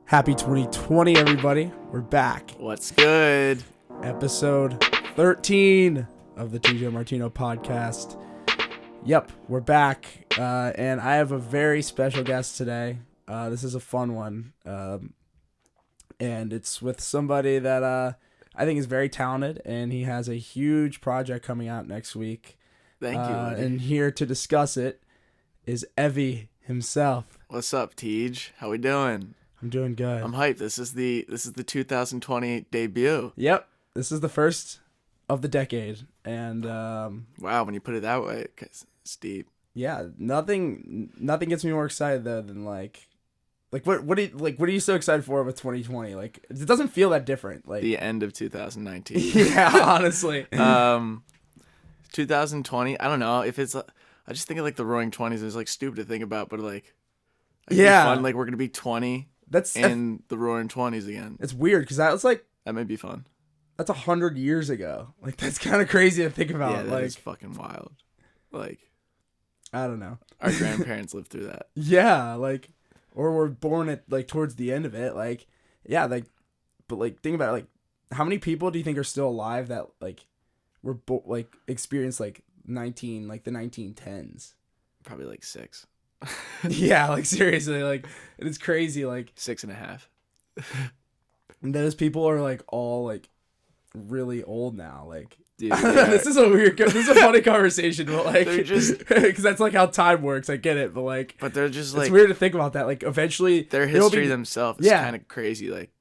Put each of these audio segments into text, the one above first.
Happy 2020, everybody. We're back. What's good? Episode 13 of the TJ Martino podcast. Yep, we're back. And I have a very special guest today. This is a fun one. And it's with somebody that I think is very talented, and he has a huge project coming out next week. Thank you. And here to discuss it is Evie himself. What's up, Tej? How we doing? I'm doing good. I'm hyped. This is the 2020 debut. Yep, this is the first of the decade, and Wow, when you put it that way, 'cause it's deep. yeah, nothing gets me more excited though than like what are you so excited for with 2020? Like, it doesn't feel that different. Like The end of 2019. yeah, honestly. 2020. I don't know if it's. I just think of like the Roaring Twenties. It's like stupid to think about, but like Yeah. fun. Like we're gonna be 20 That's in the Roaring Twenties again. it's weird because that was like That may be fun. that's 100 years ago. Like, that's kind of crazy to think about. Yeah, that like, is fucking wild. Like I don't know. our grandparents lived through that. Yeah, like, or were born at like towards the end of it. Like, yeah, like, but like think about it. Like, how many people do you think are still alive that like were like experienced like the 1910s? Probably like 6. Yeah, like seriously, like it's crazy. Like 6.5. those people are like all like really old now. Like, Dude, this is a funny conversation, but like They're just- because that's like how time works. I get it, but like But they're just it's like weird to think about that. Like, eventually their it'll history be- themselves is Yeah. kind of crazy. Like,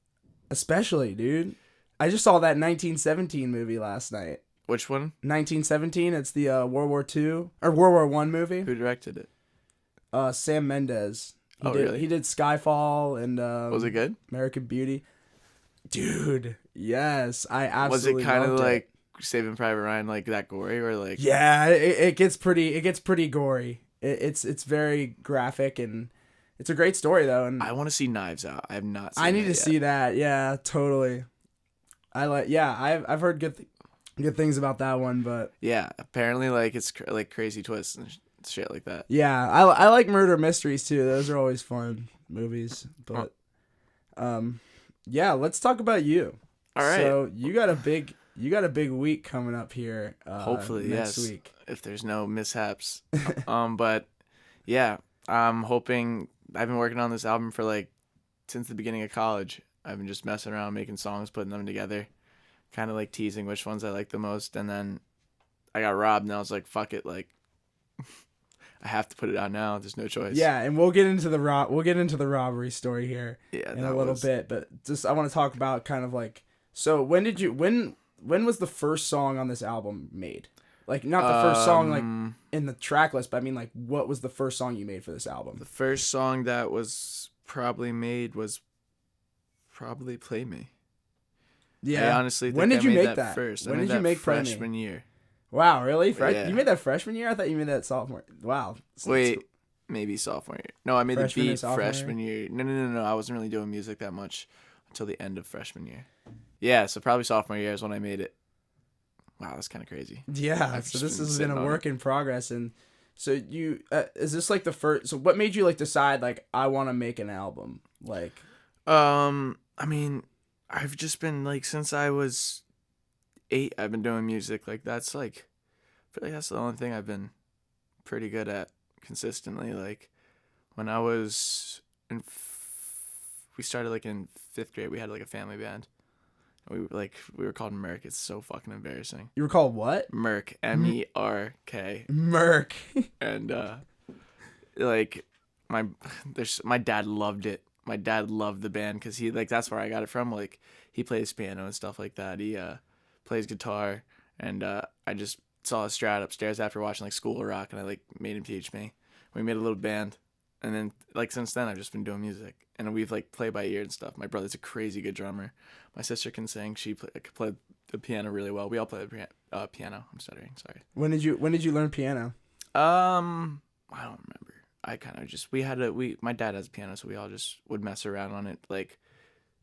especially, dude. I just saw that 1917 movie last night. which one? 1917. It's the World War II or World War One movie. Who directed it? Sam Mendes. Really? He did Skyfall and Was it good? American Beauty. Dude, yes, I Was absolutely. it kind of loved it. like Saving Private Ryan, like that gory, or like? Yeah, it gets pretty gory. It's very graphic, and it's a great story though. And I want to see Knives Out. I have not seen I need it to yet. see that. Yeah, totally. I've heard good things about that one, but Yeah, apparently like it's like crazy twists and shit like that. yeah, I like murder mysteries too. Those are always fun movies. But yeah, let's talk about you. All right. So you got a big week coming up here. Hopefully, next yes. week. If there's no mishaps. But yeah, I'm hoping. I've been working on this album for like since the beginning of college. I've been just messing around, making songs, putting them together, kind of like teasing which ones I like the most. And then I got robbed, and I was like, "Fuck it!" Like, I have to put it out now. There's no choice. Yeah, and we'll get into the robbery story here Yeah, in a little bit. But just I want to talk about kind of like, so when was the first song on this album made? Like, not the first song like in the track list, but I mean like, what was the first song you made for this album? The first song that was probably made was probably "Play Me." Yeah. I honestly think When did I you made make that? first. When I made did you that make Play Me? freshman year? Wow, really? Yeah. You made that freshman year? I thought you made that sophomore. Wow. So Wait, maybe sophomore year. No, I made Freshman or the beat sophomore freshman year. No. I wasn't really doing music that much until the end of freshman year. Yeah, so probably sophomore year is when I made it. Wow, that's kind of crazy. Yeah. I've So just this been has been sitting a on work in progress, and so you is this like the first? So what made you like decide like I want to make an album? Like, I mean, I've just been like since I was 8, I've been doing music. Like that's like, I feel like that's the only thing I've been pretty good at consistently. Like when I was we started like in 5th grade. We had like a family band. We were called Merc. It's so fucking embarrassing. you were called what? Merc, MERK, Merc. and like my dad loved it. My dad loved the band because he like that's where I got it from. Like he plays piano and stuff like that. He plays guitar, and I just saw a Strat upstairs after watching like School of Rock, and I like made him teach me. We made a little band, and then like since then I've just been doing music, and we've like played by ear and stuff. My brother's a crazy good drummer. My sister can sing. She can play the piano really well. We all play the piano. I'm stuttering. Sorry. When did you learn piano? I don't remember. I kind of just my dad has a piano, so we all just would mess around on it. Like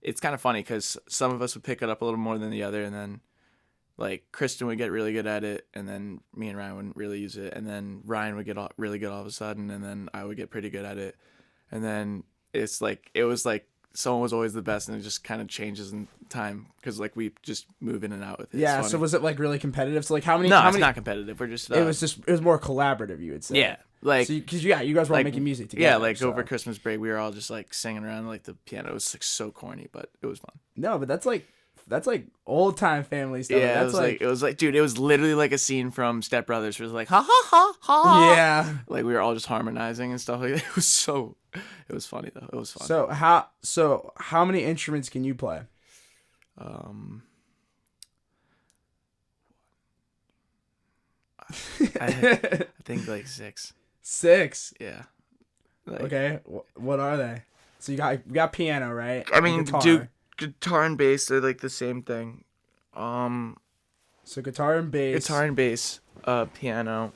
it's kind of funny because some of us would pick it up a little more than the other, and then like Kristen would get really good at it, and then me and Ryan wouldn't really use it, and then Ryan would get really good all of a sudden, and then I would get pretty good at it, and then it was like someone was always the best, and it just kind of changes in time because like we just move in and out with it. Yeah. So was it like really competitive? So like how many? No, how it's many, not competitive. We're just. It was more collaborative. You would say. Yeah. Like, because you guys were all like, making music together. Yeah, like so. over Christmas break, we were all just like singing around like the piano. It was like so corny, but it was fun. No, but that's like old time family stuff. Yeah, that's it was like, dude, it was literally like a scene from Step Brothers. Where it was like, ha ha ha ha. Yeah. Like we were all just harmonizing and stuff like that. It was funny though. It was fun. So how many instruments can you play? I think like 6. 6. Yeah. Like, Okay. What are they? So you got piano, right? I mean, guitar. Guitar and bass are like the same thing. So guitar and bass. Guitar and bass, piano,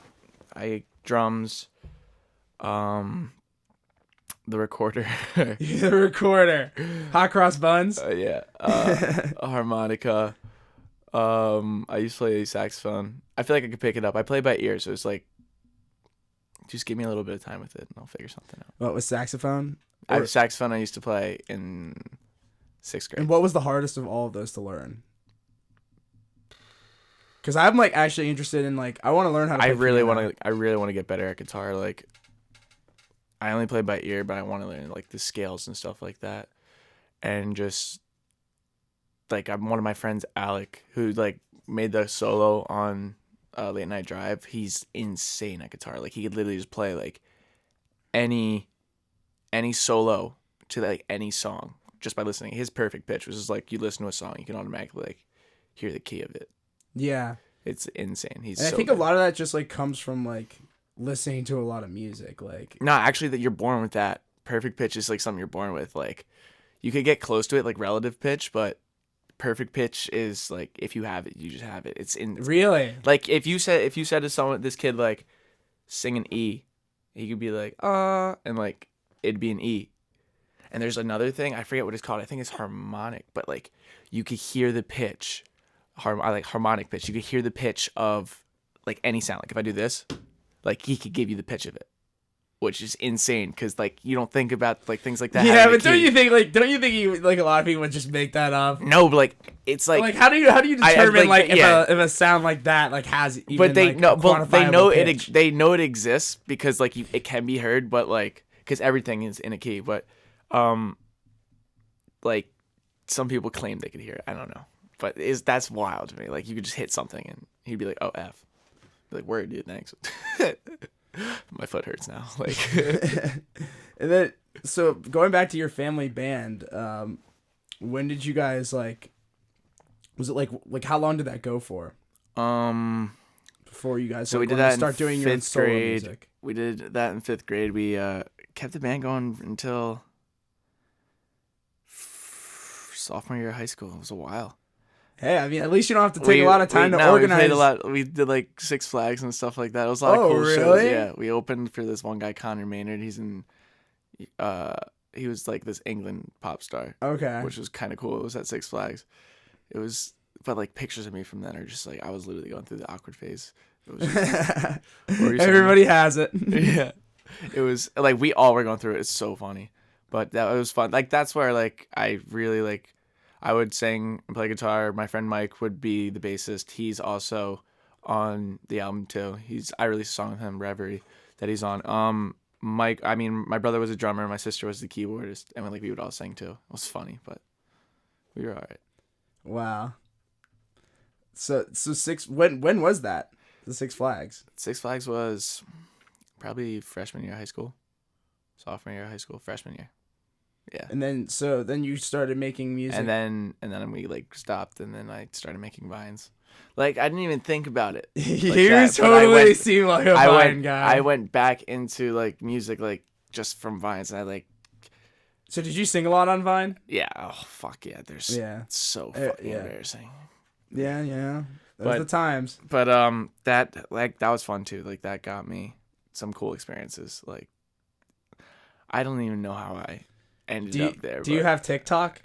drums, the recorder. The recorder. Hot cross buns. Yeah. A harmonica. I used to play saxophone. I feel like I could pick it up. I play by ear, so it's like, just give me a little bit of time with it, and I'll figure something out. What was saxophone? I have saxophone. I used to play in 6th grade. And what was the hardest of all of those to learn? Because I'm like actually interested in like I want to learn how to. I really want to get better at guitar. Like, I only play by ear, but I want to learn like the scales and stuff like that, and just like one of my friends, Alec, who like made the solo on Late Night Drive. He's insane at guitar. Like he could literally just play like any solo to like any song just by listening. His perfect pitch was just like you listen to a song, you can automatically like hear the key of it. Yeah, it's insane. And I think a lot of that just like comes from like listening to a lot of music. Like no, actually, that you're born with that. Perfect pitch is like something you're born with. Like you could get close to it, like relative pitch, but perfect pitch is like if you have it, you just have it. It's in really like if you said to someone, this kid like sing an E, he could be like and like it'd be an E. And there's another thing, I forget what it's called. I think it's harmonic, but like you could hear the pitch. I like harmonic pitch. You could hear the pitch of like any sound. Like if I do this, like he could give you the pitch of it, which is insane because like you don't think about like things like that. Yeah, but don't you think a lot of people would just make that up? No, but like it's like how do you determine if a sound like that like has even but they like, know, but they know pitch? they know it exists because like it can be heard, but like because everything is in a key, but like some people claim they could hear it. I don't know. But that's wild to me. Like you could just hit something and he'd be like, "Oh F," be like, "Word, dude, thanks." My foot hurts now. Like, and then so going back to your family band, when did you guys like? Was it like how long did that go for? Before you guys so we did that start doing your own solo music. We did that in 5th grade. We kept the band going until sophomore year of high school. It was a while. Hey, I mean, at least you don't have to take a lot of time to organize. We played a lot. We did like Six Flags and stuff like that. It was a lot of cool shows. Yeah, we opened for this one guy, Connor Maynard. He's in, he was like this England pop star. Okay. Which was kind of cool. It was at Six Flags. It was, but like pictures of me from then are just like I was literally going through the awkward phase. It was just, everybody has it. Yeah, it was like we all were going through it. It's so funny, but that was fun. Like that's where like I really like. I would sing and play guitar. My friend Mike would be the bassist. He's also on the album too. I released a song with him, Reverie, that he's on. Mike, I mean, my brother was a drummer. My sister was the keyboardist, and we would all sing too. It was funny, but we were all right. Wow. So when was that? The Six Flags. Six Flags was probably freshman year of high school, sophomore year of high school, freshman year. Yeah. And then you started making music. And then we like stopped, and then I started making vines. Like I didn't even think about it. Like you totally seem like a vine guy. I went back into like music like just from vines, and I like. So did you sing a lot on Vine? Yeah. Oh fuck yeah. It's so fucking embarrassing. Yeah. Those are the times. But that was fun too. Like that got me some cool experiences. Like I don't even know how I ended up there. Do you have TikTok?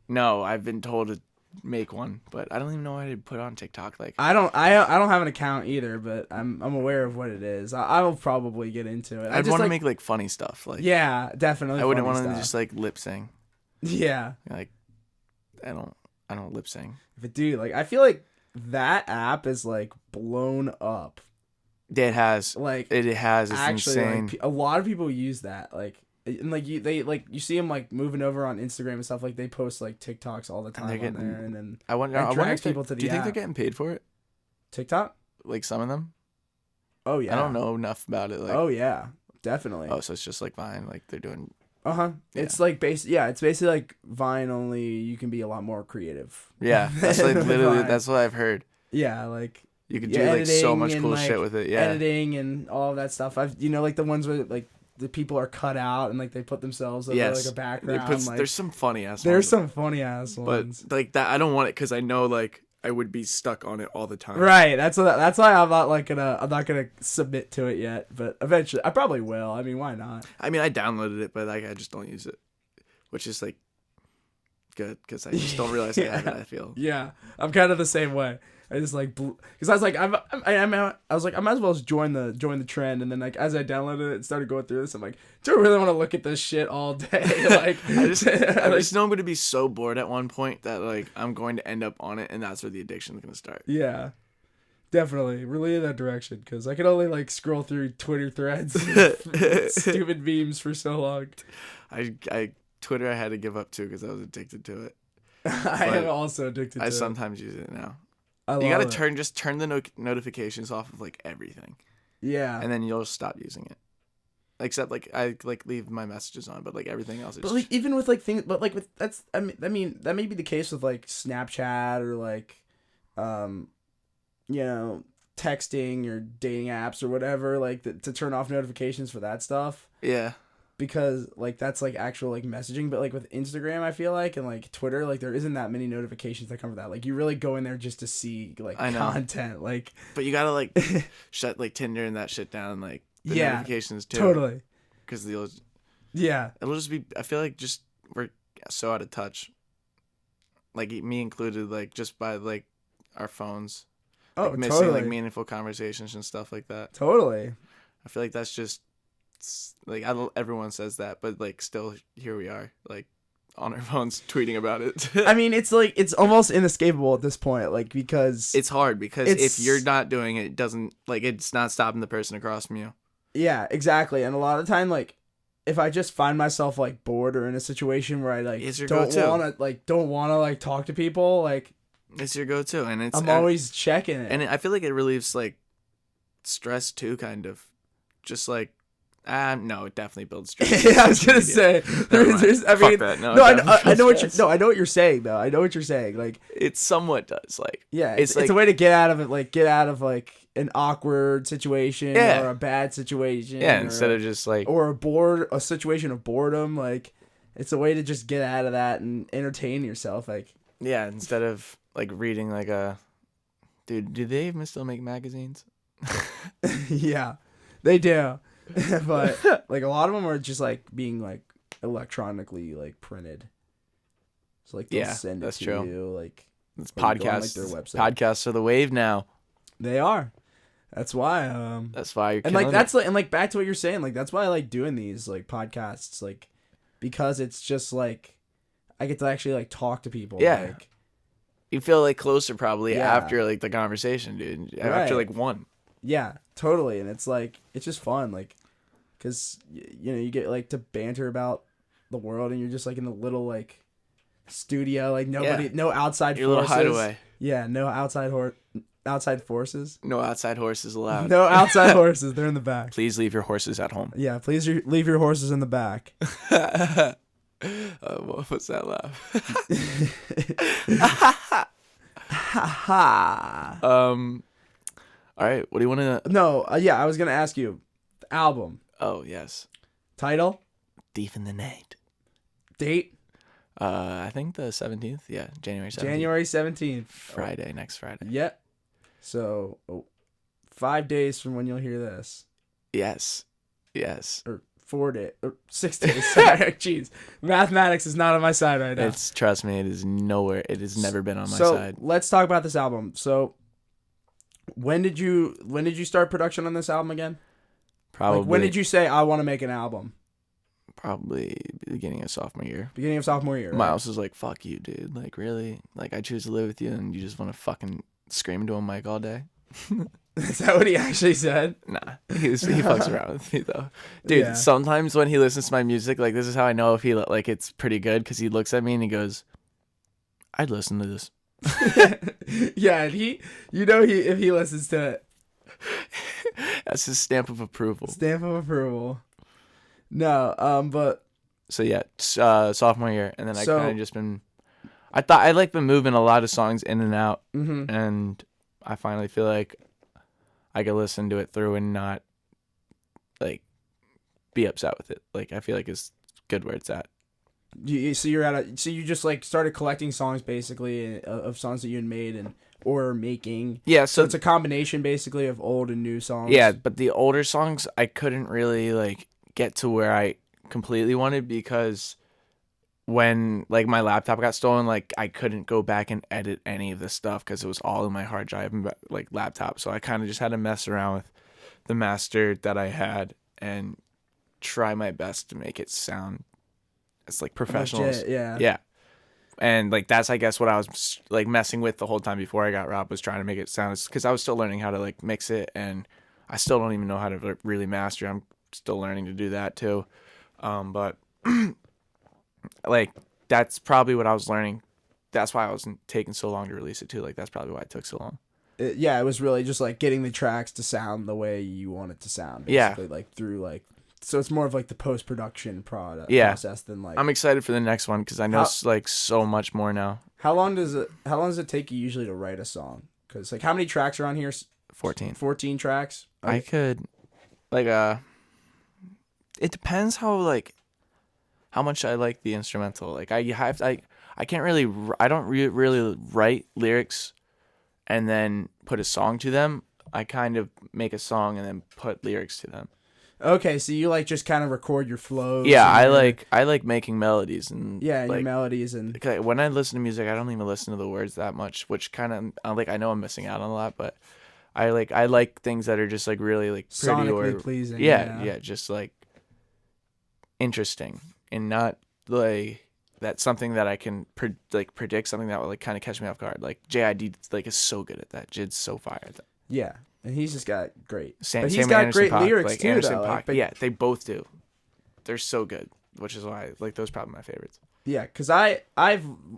No, I've been told to make one, but I don't even know how to put on TikTok. Like I don't have an account either, but I'm aware of what it is. I will probably get into it. I'd want to make like funny stuff. Like yeah, definitely. I wouldn't want to just like lip sing. Yeah. Like, I don't lip sync. But dude, like I feel like that app is like blown up. Yeah, it has. Like it has. It's actually, insane. like a lot of people use that. Like, and like you see them like moving over on Instagram and stuff. Like they post like TikToks all the time on there, and then I wonder drags if people to the do you think app. they're getting paid for it? TikTok? Like some of them? Oh yeah. I don't know enough about it. Like, oh yeah, definitely. oh, so it's just like Vine. Like they're doing. Yeah. It's like it's basically like Vine, only you can be a lot more creative. Yeah, that's like literally that's what I've heard. Yeah, like you could do like so much cool shit with it. Yeah, editing and all of that stuff. I've like the ones where like the people are cut out and like they put themselves over like a background. There's some funny ass. There's some funny ass ones. But like that, I don't want it because I know like I would be stuck on it all the time. Right. That's why I'm not gonna submit to it yet. But eventually, I probably will. I mean, why not? I mean, I downloaded it, but like I just don't use it, which is like good because I just don't realize I have it. I feel. Yeah, I'm kind of the same way. I just like because I was like I was like I might as well just join the trend, and then like as I downloaded it and started going through this, I'm like, do I really want to look at this shit all day? Like I just know I'm going to be so bored at one point that like I'm going to end up on it, and that's where the addiction is going to start. Yeah, definitely really in that direction because I could only like scroll through Twitter threads, stupid memes for so long. Twitter I had to give up too because I was addicted to it. I am also addicted to it. I sometimes use it now. You gotta turn the notifications off of like everything. Yeah. And then you'll stop using it. Except like I like leave my messages on, but like everything else is. But like even with like things, but like with I mean that may be the case with like Snapchat or like, texting or dating apps or whatever. Like to turn off notifications for that stuff. Yeah. Because like that's like actual like messaging, but like with Instagram I feel like and like Twitter like there isn't that many notifications that come from that. Like you really go in there just to see like content. Like but you gotta like shut like Tinder and that shit down, like the notifications too. Totally. Because it'll just be, I feel like just we're so out of touch. Like me included, like just by like our phones. Like, missing like meaningful conversations and stuff like that. Totally. I feel like that's just like everyone says that, but like still here we are, like on our phones tweeting about it. I mean, it's like it's almost inescapable at this point, like because it's hard because if you're not doing it, it doesn't like it's not stopping the person across from you. Yeah, exactly. And a lot of time, like if I just find myself like bored or in a situation where I like don't want to like talk to people, like it's your go-to, and I'm always checking it, and I feel like it relieves like stress too, kind of, just like. No, it definitely builds stress. Yeah, I was gonna say. I mean, I know what you're saying though. I know what you're saying. Like, it somewhat does. Like, yeah, it's a way to get out of it. Like, get out of like an awkward situation or a bad situation. Yeah, instead of just like or a situation of boredom. Like, it's a way to just get out of that and entertain yourself. Like, yeah, instead of like reading like a, dude, do they even still make magazines? Yeah, they do. But like a lot of them are just like being like electronically like printed. So like they'll send it to you like it's podcasts. Their website. Podcasts are the wave now. They are. That's why you're and like that's like and like back to what you're saying, like that's why I like doing these like podcasts, like because it's just like I get to actually like talk to people. Yeah. Like you feel like closer probably after like the conversation, dude. After like one. Yeah, totally. And it's like, it's just fun. Like, cause you get like to banter about the world and you're just like in the little like studio, like nobody, no outside your forces. Little hideaway. Yeah. No outside forces. No outside horses allowed. No outside horses. They're in the back. Please leave your horses at home. Yeah. Please leave your horses in the back. What's that laugh? All right, what do you want to... No, I was going to ask you. The album. Oh, yes. Title? Thief in the Night. Date? I think the 17th. Yeah, January 17th. January 17th. Friday, next Friday. Yep. So, 5 days from when you'll hear this. Yes. Or 4 days. Or 6 days. Sorry. Jeez. Mathematics is not on my side right now. Trust me, it is nowhere. It has never been on my side. So, let's talk about this album. So... When did you start production on this album again? Probably. Like, when did you say I want to make an album? Probably beginning of sophomore year. Beginning of sophomore year. Right? Miles was like, "Fuck you, dude. Like, really? Like, I choose to live with you, and you just want to fucking scream into a mic all day." Is that what he actually said? Nah, he fucks around with me though, dude. Yeah. Sometimes when he listens to my music, like this is how I know if he like it's pretty good because he looks at me and he goes, "I'd listen to this." Yeah, and if he listens to it, That's his stamp of approval. Stamp of approval. No, but So yeah, sophomore year, and then I kind of just been. I thought I like been moving a lot of songs in and out, and I finally feel like I could listen to it through and not like be upset with it. Like I feel like it's good where it's at. so you just like started collecting songs basically of songs that you had made or making. Yeah, So it's a combination basically of old and new songs. Yeah, but the older songs I couldn't really like get to where I completely wanted because when like my laptop got stolen, like I couldn't go back and edit any of this stuff because it was all in my hard drive and like laptop. So I kind of just had to mess around with the master that I had and try my best to make it sound as like professional. Legit, yeah. Yeah. And like that's I guess what I was like messing with the whole time before I got robbed was trying to make it sound because I was still learning how to like mix it and I still don't even know how to really master. I'm still learning to do that too. But like that's probably what I was learning. That's why I wasn't taking so long to release it too. Like that's probably why it took so long. Yeah, it was really just like getting the tracks to sound the way you want it to sound. Basically, like through like, so it's more of like the post-production process than like. I'm excited for the next one because I know like so much more now. How long does it take you usually to write a song? Because like how many tracks are on here? 14. 14 tracks. I could, like it depends how much I like the instrumental. Like I can't really I don't really write lyrics and then put a song to them. I kind of make a song and then put lyrics to them. Okay, so you like just kind of record your flows. Yeah, I like making melodies and like, your melodies and when I listen to music, I don't even listen to the words that much, which kind of like I know I'm missing out on a lot, but I like things that are just like really like pretty sonically or pleasing. Yeah, just like interesting and not like that's something that I can predict something that will like kind of catch me off guard. Like JID like is so good at that. Jid's so fire at that. Yeah, and he's just got great. But he's got Anderson great Paak, lyrics like too, Anderson though. Paak. Yeah, they both do. They're so good, which is why like those are probably my favorites. Yeah, because I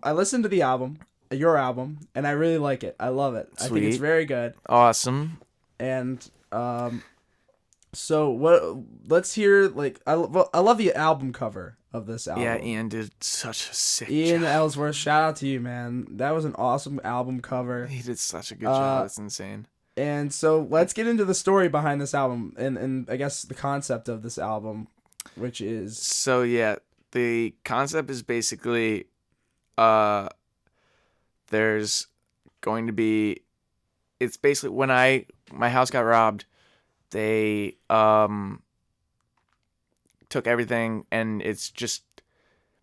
listened to the album, your album, and I really like it. I love it. Sweet. I think it's very good. Awesome. And so what? Let's hear like I love the album cover of this album. Yeah, Ian did such a sick Ian job. Ellsworth, shout out to you, man. That was an awesome album cover. He did such a good job. It's insane. And so let's get into the story behind this album and I guess the concept of this album, which is so yeah, the concept is basically there's going to be it's basically when my house got robbed, they took everything and it's just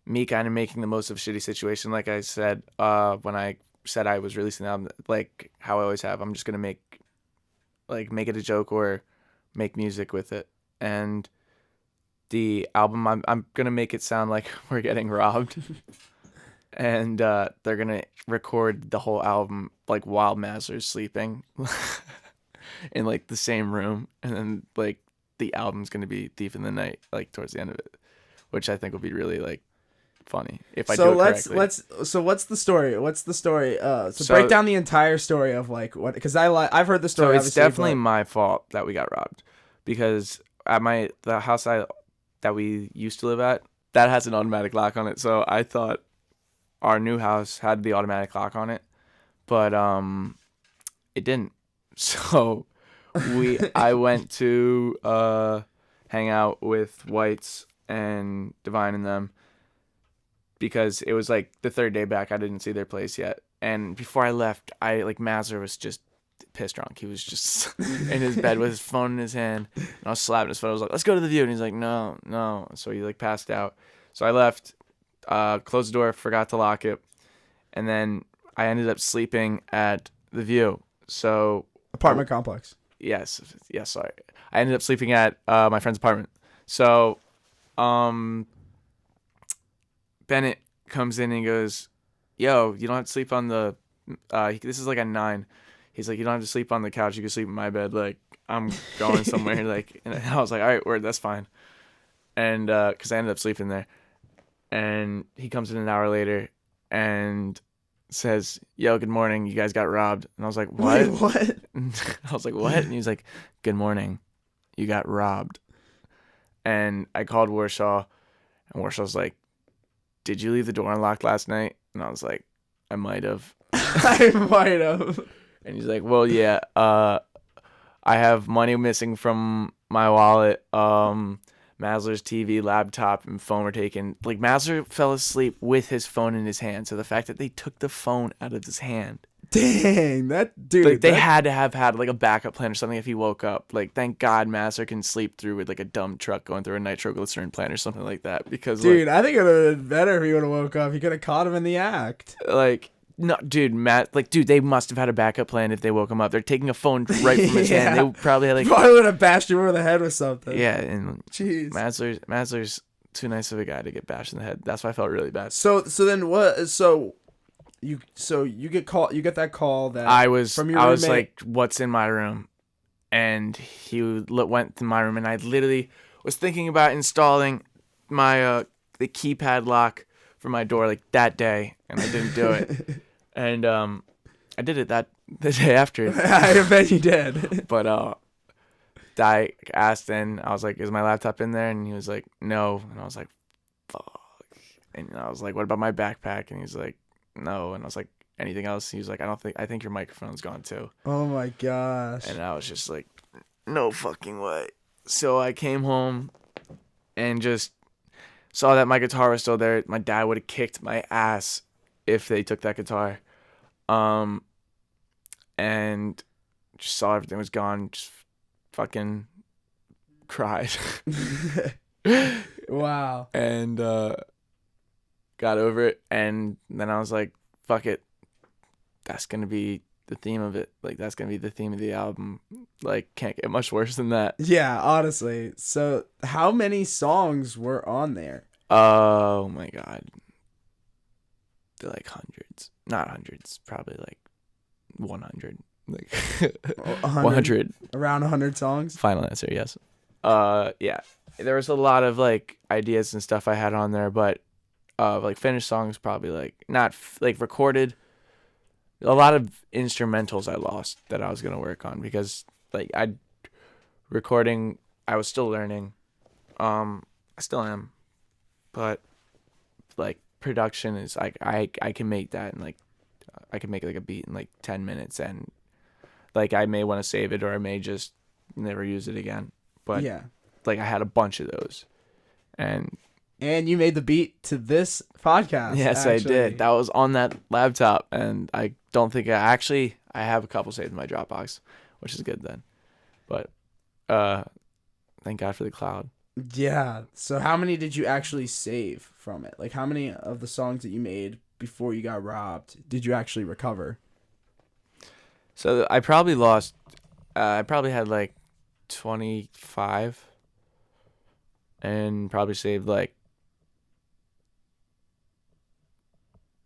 me kind of making the most of a shitty situation. Like I said, when I said I was releasing the album, like how I always have, I'm just gonna make it a joke or make music with it. And the album, I'm gonna make it sound like we're getting robbed, and they're gonna record the whole album like while Mazur's sleeping in like the same room, and then like the album's gonna be Thief in the Night like towards the end of it, which I think will be really like funny if I do it correctly. So what's the story? So break down the entire story of like what, because I've heard the story. So it's definitely my fault that we got robbed, because at the house that we used to live at, that has an automatic lock on it. So I thought our new house had the automatic lock on it, but it didn't. So I went to hang out with Whites and Divine and them, because it was like the third day back. I didn't see their place yet. And before I left, Mazur was just pissed drunk. He was just in his bed with his phone in his hand. And I was slapping his phone. I was like, let's go to the view. And he's like, no. So he like passed out. So I left, closed the door, forgot to lock it. And then I ended up sleeping at the view. So apartment complex. Yes, sorry. I ended up sleeping at my friend's apartment. So Bennett comes in and goes, "Yo, you don't have to sleep on the." This is like a 9. He's like, "You don't have to sleep on the couch. You can sleep in my bed. Like, I'm going somewhere." Like, and I was like, "All right, word, that's fine." And because I ended up sleeping there, and he comes in an hour later, and says, "Yo, good morning. You guys got robbed." And I was like, "What?" Wait, what? I was like, "What?" And he's like, "Good morning. You got robbed." And I called Warsaw, and Warshaw's like, "Did you leave the door unlocked last night?" And I was like, "I might have." I might have. And he's like, "Well, yeah, I have money missing from my wallet. Masler's TV, laptop, and phone were taken." Like, Masler fell asleep with his phone in his hand. So the fact that they took the phone out of his hand. Dang, that dude. Like, they had to have had like a backup plan or something if he woke up. Like, thank God Masler can sleep through with like a dumb truck going through a nitroglycerin plant or something like that. Because dude, I think it would have been better if he would have woke up. He could have caught him in the act. like no, dude, dude, they must have had a backup plan if they woke him up. They're taking a phone right from his hand. They probably had like probably would have bashed him over the head with something. yeah, and Jeez. Masler's too nice of a guy to get bashed in the head. That's why I felt really bad. So then what? So you get that call that I was from your roommate. like, "What's in my room?" And he went to my room, and I literally was thinking about installing my the keypad lock for my door like that day, and I didn't do it. And I did it the day after. I bet you did. But I asked, and I was like, "Is my laptop in there?" And he was like, "No." And I was like, "Fuck." And I was like, "What about my backpack?" And he's like, "No." And I was like, "Anything else?" He was like, I think your microphone's gone too." Oh my gosh. And I was just like, "No fucking way." So I came home and just saw that my guitar was still there. My dad would have kicked my ass if they took that guitar. And just saw everything was gone. Just fucking cried. Wow. And got over it. And then I was like, fuck it. That's going to be the theme of it. Like, that's going to be the theme of the album. Like, can't get much worse than that. Yeah, honestly. So how many songs were on there? Oh my God. They're like hundreds. Not hundreds. Probably like 100. Like 100. Around 100 songs? Final answer, yes. Yeah. There was a lot of like ideas and stuff I had on there, but like finished songs probably like not like recorded. A lot of instrumentals I lost that I was gonna work on because like I was still learning. I still am, but like production is like I can make that, and like I can make like a beat in like 10 minutes, and like I may want to save it or I may just never use it again. But yeah, like I had a bunch of those, and you made the beat to this podcast. yes, actually. I did. That was on that laptop, and I don't think I have a couple saved in my Dropbox, which is good then. But thank God for the cloud. Yeah. So how many did you actually save from it? Like how many of the songs that you made before you got robbed did you actually recover? So I probably lost. I probably had like 25, and probably saved like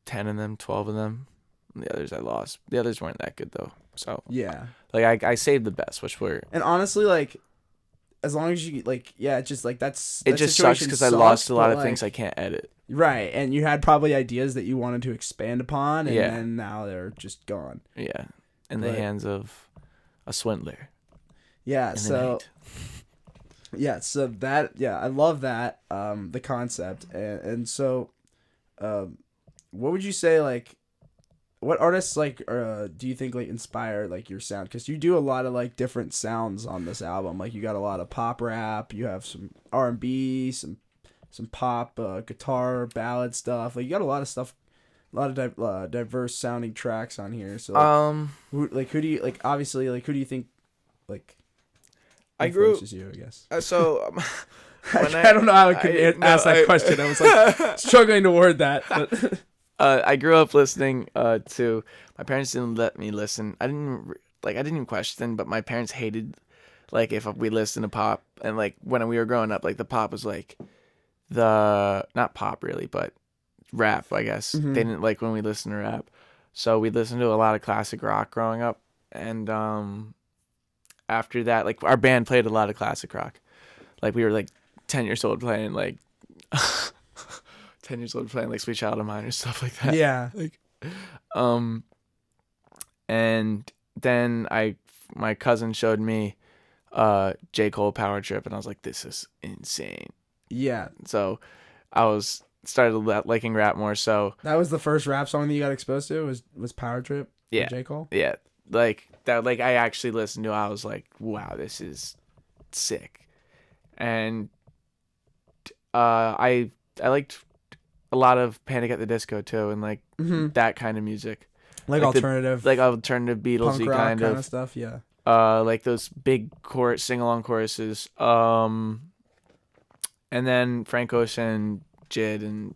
10 of them, 12 of them. And the others I lost. The others weren't that good though. So yeah, like I saved the best, which were. And honestly, like as long as you like, yeah, it's just like that's. It just sucks because I lost a lot of things I can't edit. Right, and you had probably ideas that you wanted to expand upon, and yeah. then now they're just gone. Yeah, in the hands of a swindler. Yeah, so I love that the concept, and so what would you say, like what artists like do you think like inspire like your sound, because you do a lot of like different sounds on this album, like you got a lot of pop rap, you have some R&B, some pop guitar ballad stuff, like you got a lot of stuff, a lot of diverse sounding tracks on here. So who do you like, obviously like who do you think like I grew you, I guess. So I don't know how I could ask that question. I was like struggling to word that. But. I grew up listening to. My parents didn't let me listen. I didn't even question, but my parents hated like if we listened to pop, and like when we were growing up, like the pop was like not pop really, but rap, I guess. Mhm. They didn't like when we listened to rap. So we listened to a lot of classic rock growing up. And after that, like our band played a lot of classic rock. Like we were like 10 years old playing like 10 years old playing like Sweet Child of Mine or stuff like that. Yeah. Like and then my cousin showed me J. Cole Power Trip, and I was like, this is insane. Yeah. So I started liking rap more. So That was the first rap song that you got exposed to was Power Trip by Yeah. J. Cole? yeah, like that, like I actually listened to it, I was like, wow, this is sick. And I liked a lot of Panic at the Disco too, and like Mhm. that kind of music, Like Like the- alternative like alternative punk Beatlesy rock kind of stuff, yeah. like those big sing along choruses. And then Frank Ocean, Jid, and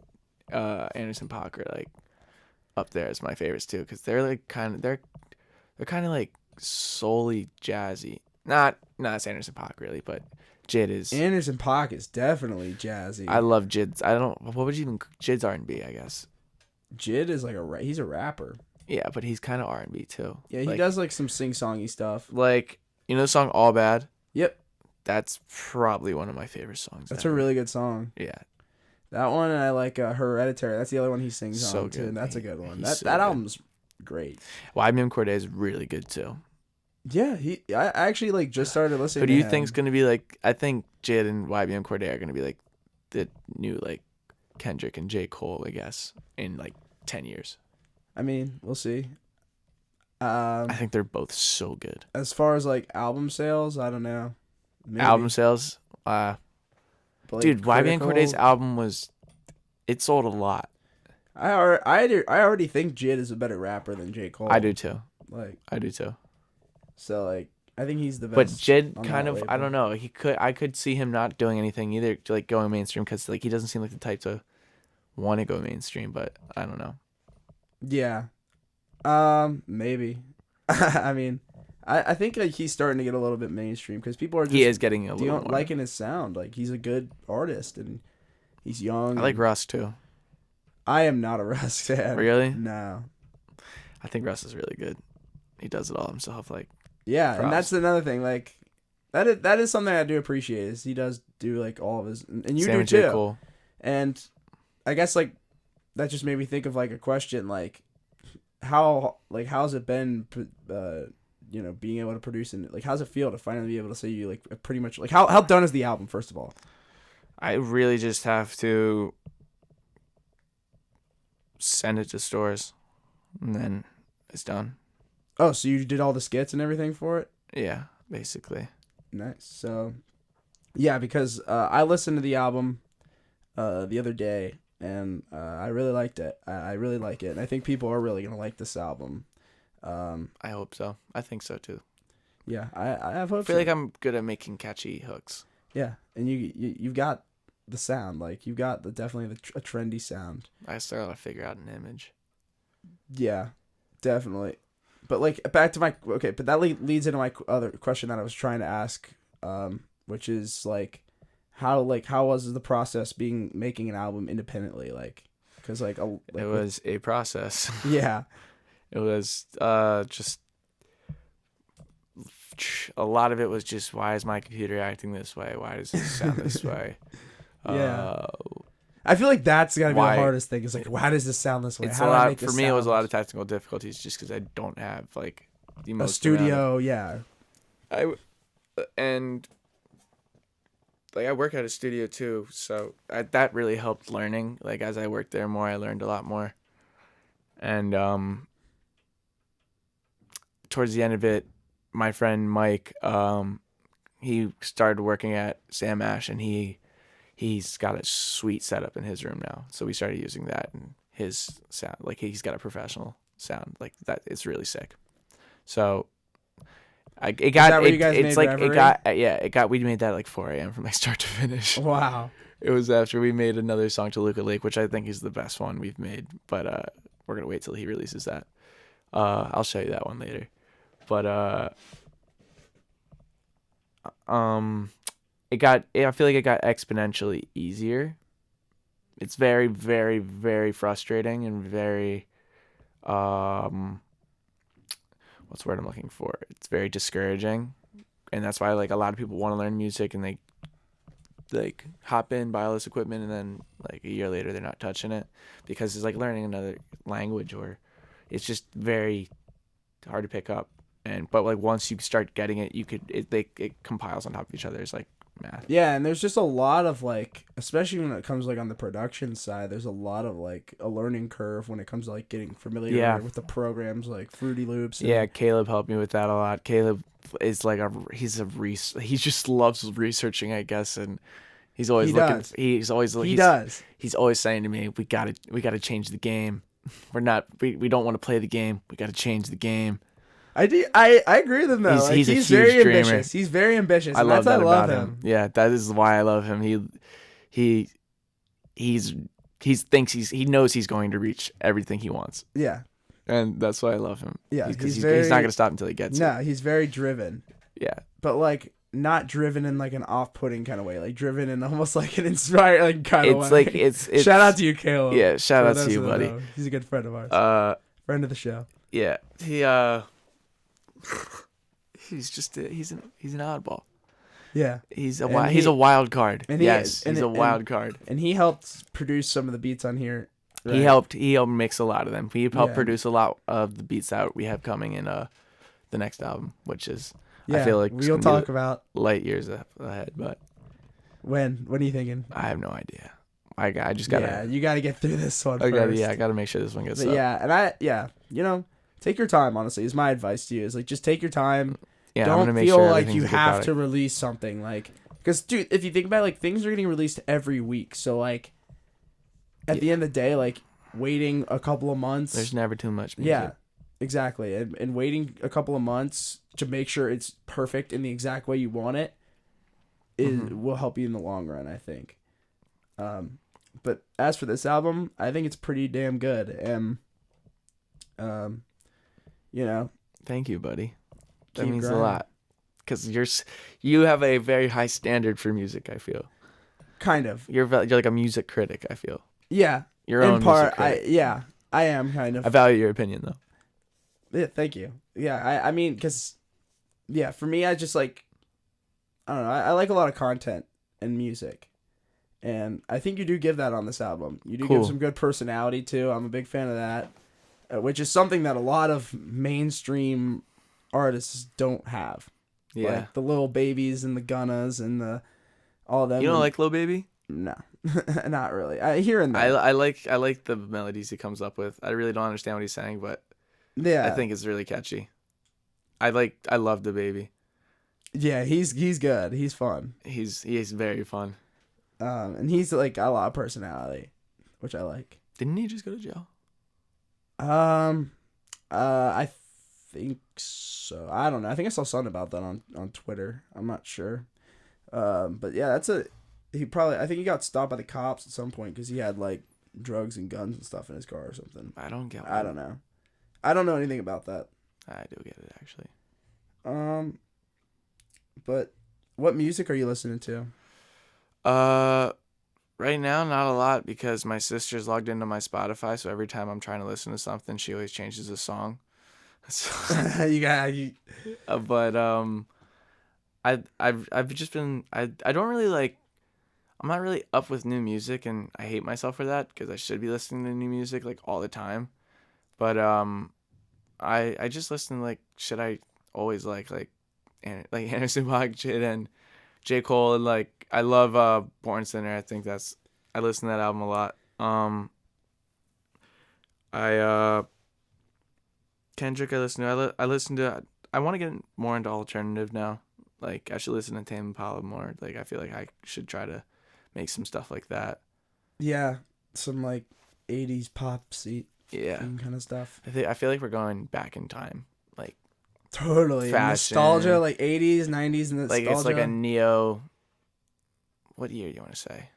Anderson .Paak are like up there as my favorites too, because they're like they're kind of like soul-y jazzy. Not Anderson .Paak really, but Jid is. Anderson .Paak is definitely jazzy. I love Jid's. I don't. What would you even? Jid's R&B, I guess. Jid is like he's a rapper. Yeah, but he's kind of R&B too. Yeah, he Like- does like some sing-songy stuff. Like, you know the song All Bad? Yep. That's probably one of my favorite songs. That's ever. a really good song. Yeah. That one, and I like Hereditary. That's the other one he sings So on too, good. and that's a good one. He's That so that good. album's great. YBM Cordae is really good too. Yeah, I actually like just started listening. Who do you to think's him. gonna be like? I think Jid and YBM Cordae are gonna be like the new like Kendrick and J. Cole, I guess, in like 10 years. I mean, we'll see. I think they're both so good. As far as like album sales, I don't know. Maybe. Album sales, But, like, dude, YBM critical- Corday's album it sold a lot. I already think Jid is a better rapper than J. Cole. I do too. Like, I do too. so like I think he's the best. But Jid on kind that of, I label. don't know. I could see him not doing anything either, like going mainstream, because like he doesn't seem like the type to want to go mainstream. But I don't know. Yeah. Maybe. I mean, I think like he's starting to get a little bit mainstream because people are just He is getting a little more. liking his sound. Like he's a good artist and he's young. I like and- Russ too. I am not a Russ fan. Really? No. I think Russ is really good. He does it all himself. Like, Yeah, Props. and that's another thing. Like that is something I do appreciate. Is he does do like all of his, and you Sam do and J. too. Cole. And I guess like that just made me think of like a question like how's it been being able to produce and like how's it feel to finally be able to say you like pretty much like how done is the album first of all? I really just have to send it to stores, and then it's done. Oh, so you did all the skits and everything for it? Yeah, basically. Nice. So yeah, because I listened to the album the other day and I really liked it. I really like it, and I think people are really gonna like this album. I hope so. I think so too. Yeah, I have hope. I feel like I'm good at making catchy hooks. Yeah, and you've got the sound, like you've got definitely a trendy sound. I still gotta figure out an image. Yeah, definitely. But like back to but that leads into my other question that I was trying to ask, which is like how was the process making an album independently, like because like It was a process. yeah. It was just a lot of it was just, why is my computer acting this way? Why does this sound this way? Yeah. I feel like that's gotta be why- the hardest thing. Is like, why does this sound this way? It's How a do I lot make for this me. It was a lot sound? of technical difficulties just because I don't have like the A most around it. studio. Yeah. And like I work at a studio too, so that really helped learning. Like as I worked there more, I learned a lot more. And towards the end of it, my friend Mike, he started working at Sam Ash, and he's got a sweet setup in his room now. So we started using that, and his sound, like he's got a professional sound like that. It's really sick. So it got that where you guys it's made like Reverie? we made that at like 4 a.m. from like start to finish. Wow. It was after we made another song to Luca Lake, which I think is the best one we've made, but we're gonna wait till he releases that. I'll show you that one later. But I feel like it got exponentially easier it's very, very, very frustrating and very what's the word I'm looking for? It's very discouraging, and that's why like a lot of people want to learn music and they like hop in, buy all this equipment, and then like a year later they're not touching it because it's like learning another language, or it's just very hard to pick up. But like once you start getting it, it compiles on top of each other. It's like math. Yeah, and there's just a lot of like, especially when it comes like on the production side, there's a lot of like a learning curve when it comes to like getting familiar with the programs like Fruity Loops. Yeah, Caleb helped me with that a lot. Caleb is like he just loves researching, I guess, and he's always He's always saying to me, we gotta change the game. We don't want to play the game. We gotta change the game. I agree with him though. He's very dreamer. ambitious. He's very ambitious. I love that about him. Yeah, that is why I love him. He knows he's going to reach everything he wants. Yeah. And that's why I love him. Yeah, he's not going to stop until he gets it. No, he's very driven. Yeah. But like not driven in like an off-putting kind of way, like driven in almost like an inspired like kind of way. It's like it's shout out to you, Caleb. Yeah, shout out to you, buddy. He's a good friend of ours. Friend of the show. Yeah. He's an oddball. Yeah. He's a wild card. He's a wild card. And he helped produce some of the beats on here. Right? He helped mix a lot of them. He helped produce a lot of the beats that we have coming in the next album, which is I feel like we'll talk about light years ahead, but when are you thinking? I have no idea. I just gotta you gotta get through this one first. I gotta make sure this one gets up. Yeah, and take your time, honestly, is my advice to you. Is like just take your time. Yeah, don't feel like you have to release something, like, because dude, if you think about it, like things are getting released every week, so like at the end of the day, like waiting a couple of months, there's never too much music. Yeah, exactly, and waiting a couple of months to make sure it's perfect in the exact way you want it will help you in the long run, I think. But as for this album, I think it's pretty damn good, and thank you, buddy. That means a lot, because you have a very high standard for music, I feel. Kind of. You're like a music critic, I feel. Yeah. Your own music critic. I am kind of. I value your opinion, though. Yeah, thank you. Yeah, I mean, because, for me, I just like, I don't know, I like a lot of content and music. And I think you do give that on this album. You do give some good personality, too. I'm a big fan of that, which is something that a lot of mainstream artists don't have. Yeah. Like the Lil Babies and the Gunnas and all them. You don't like Lil Baby? No. Not really. I hear in that. I like the melodies he comes up with. I really don't understand what he's saying, but I think it's really catchy. I love the Baby. Yeah, he's good. He's fun. He's very fun. And he's like got a lot of personality, which I like. Didn't he just go to jail? I think so. I don't know. I think I saw something about that on Twitter. I'm not sure. But yeah, I think he got stopped by the cops at some point because he had like drugs and guns and stuff in his car or something. I don't get it. I don't know. I don't know anything about that. I do get it, actually. But what music are you listening to? Right now, not a lot, because my sister's logged into my Spotify, so every time I'm trying to listen to something, she always changes the song. But I've just been I don't really like, I'm not really up with new music, and I hate myself for that because I should be listening to new music like all the time. But I just listen to like shit I always like Anderson .Paak shit and J. Cole, and like I love Born Sinner. I think I listen to that album a lot. Kendrick I listen to. I want to get more into alternative now. Like I should listen to Tame Impala more. Like I feel like I should try to make some stuff like that. Yeah, some like 80s pop seat kind of stuff. I feel like we're going back in time. Like totally fashion, nostalgia, like 80s, 90s, and nostalgia. Like it's like a neo. What year do you want to say?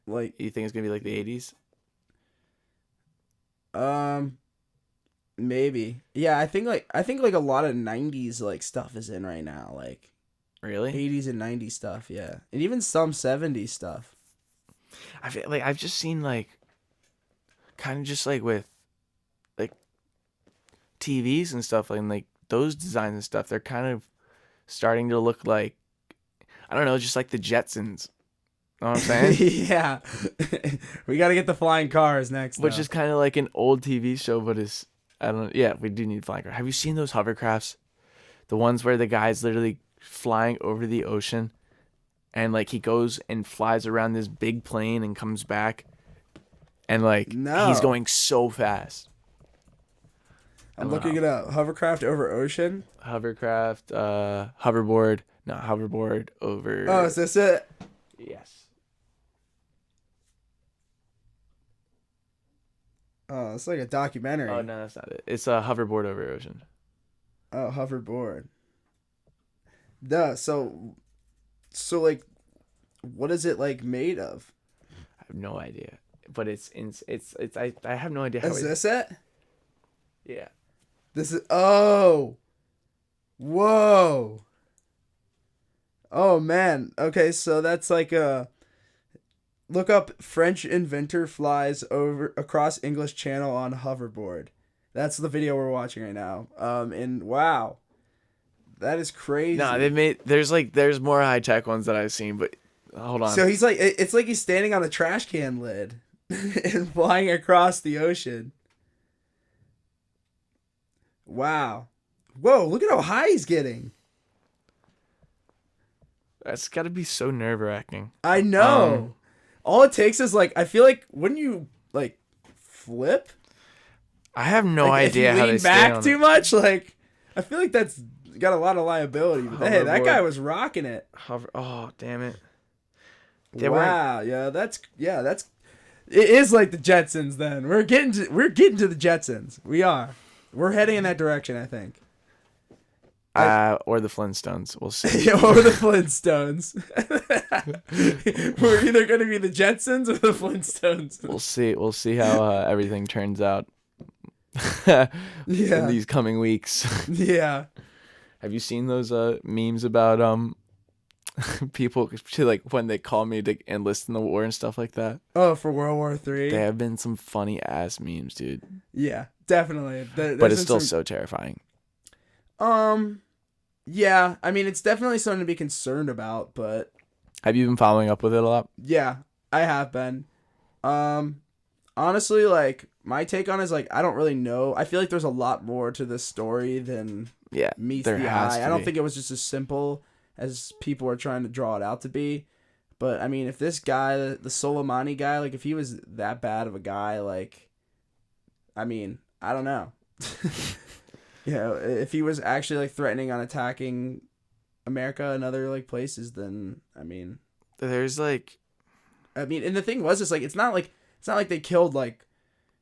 Like you think it's gonna be like the 80s? Maybe. Yeah, I think like a lot of 90s like stuff is in right now, like really 80s and 90s stuff, yeah, and even some 70s stuff. I feel like I've just seen like kind of just like with like TVs and stuff like those designs and stuff. They're kind of starting to look like, I don't know, just like the Jetsons. Know what I'm saying? Yeah. We got to get the flying cars next. Which though. is kind of like an old TV show, but it's, I don't, yeah, we do need flying cars. Have you seen those hovercrafts? The ones where the guy's literally flying over the ocean and like he goes and flies around this big plane and comes back and like he's going so fast. I'm looking it up. Hovercraft over ocean? Hovercraft, hoverboard. No, hoverboard over. Oh, is this it? Yes. Oh, it's like a documentary. Oh, no, that's not it. It's a hoverboard over ocean. Oh, hoverboard. Duh. So like, what is it like made of? I have no idea, but it's I have no idea how. Is this it? Yeah. This is. Oh. Whoa. Oh man. Okay, so that's like a. Look up French inventor flies over across English Channel on hoverboard. That's the video we're watching right now. And wow. That is crazy. No, there's more high tech ones that I've seen, but hold on. So he's like, it's like he's standing on a trash can lid and flying across the ocean. Wow. Whoa, look at how high he's getting. That's got to be so nerve-wracking. I know. All it takes is like, I feel like, wouldn't you like flip? I have no like, idea how they lean stay back on too it. much. Like, I feel like that's got a lot of liability. But hey, that guy was rocking it. Oh, damn it. Wow. Yeah, that's it is like the Jetsons. Then we're getting to the Jetsons. We are. We're heading in that direction, I think. Or the Flintstones. We'll see. Or the Flintstones. We're either going to be the Jetsons or the Flintstones. We'll see how everything turns out. Yeah. In these coming weeks. Yeah. Have you seen those memes about people like when they call me to enlist in the war and stuff like that? Oh, for World War III. There have been some funny ass memes, dude. Yeah, definitely. But it's still so terrifying. Yeah, I mean, it's definitely something to be concerned about, but... Have you been following up with it a lot? Yeah, I have been. Honestly, like, my take on it is, like, I don't really know. I feel like there's a lot more to this story than meets the eye. I don't think it was just as simple as people are trying to draw it out to be. But, I mean, if this guy, the Soleimani guy, like, if he was that bad of a guy, like, I mean, I don't know. You know, if he was actually like threatening on attacking America and other like places, then I mean, there's like, and the thing was, it's not like they killed like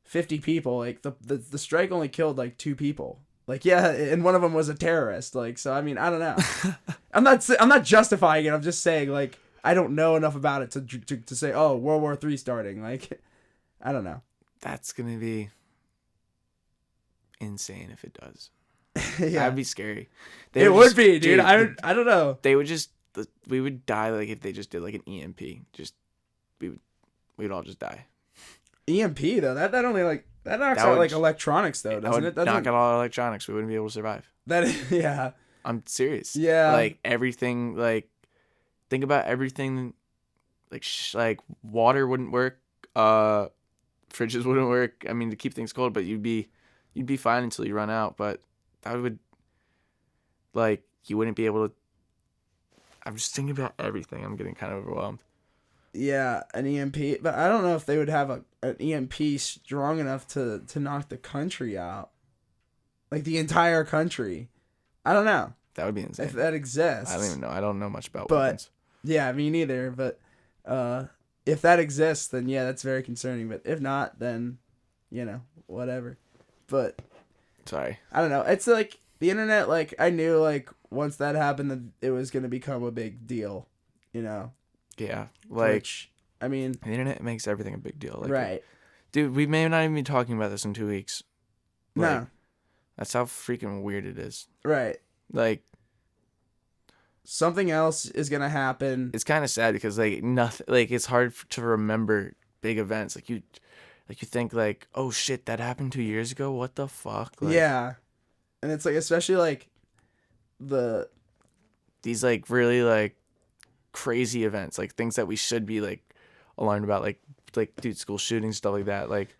50 people. Like the strike only killed like 2 people. Like yeah, and one of them was a terrorist. Like so, I mean, I don't know. I'm not justifying it. I'm just saying like I don't know enough about it to say World War III starting. Like I don't know. That's gonna be insane if it does. Yeah. That'd be scary. It would be, dude. I don't know. We would die like if they just did like an EMP. We'd all just die. EMP though, that only like that knocks out like electronics though, doesn't it? Knock out all electronics. We wouldn't be able to survive. Yeah. I'm serious. Yeah. Like everything. Like think about everything. Like water wouldn't work. Fridges wouldn't work. I mean to keep things cold, but you'd be fine until you run out. But I would, like, you wouldn't be able to. I'm just thinking about everything. I'm getting kind of overwhelmed. Yeah, an EMP, but I don't know if they would have an EMP strong enough to knock the country out, like the entire country. I don't know. That would be insane. If that exists. I don't even know. I don't know much about But weapons. yeah, me neither. But if that exists, then yeah, that's very concerning. But if not, then whatever. But. Sorry. I don't know. It's like the internet, like I knew like once that happened that it was going to become a big deal, Yeah. Which, I mean. The internet makes everything a big deal. Like, right. Dude, we may not even be talking about this in 2 weeks. Like, no. That's how freaking weird it is. Right. Like. something else is gonna happen. It's kind of sad because like nothing, like it's hard to remember big events. Like you think like, oh shit, that happened 2 years ago. What the fuck? Like, Yeah, and it's like especially like these like really like crazy events, like things that we should be like alarmed about, like dude, school shootings, stuff like that. Like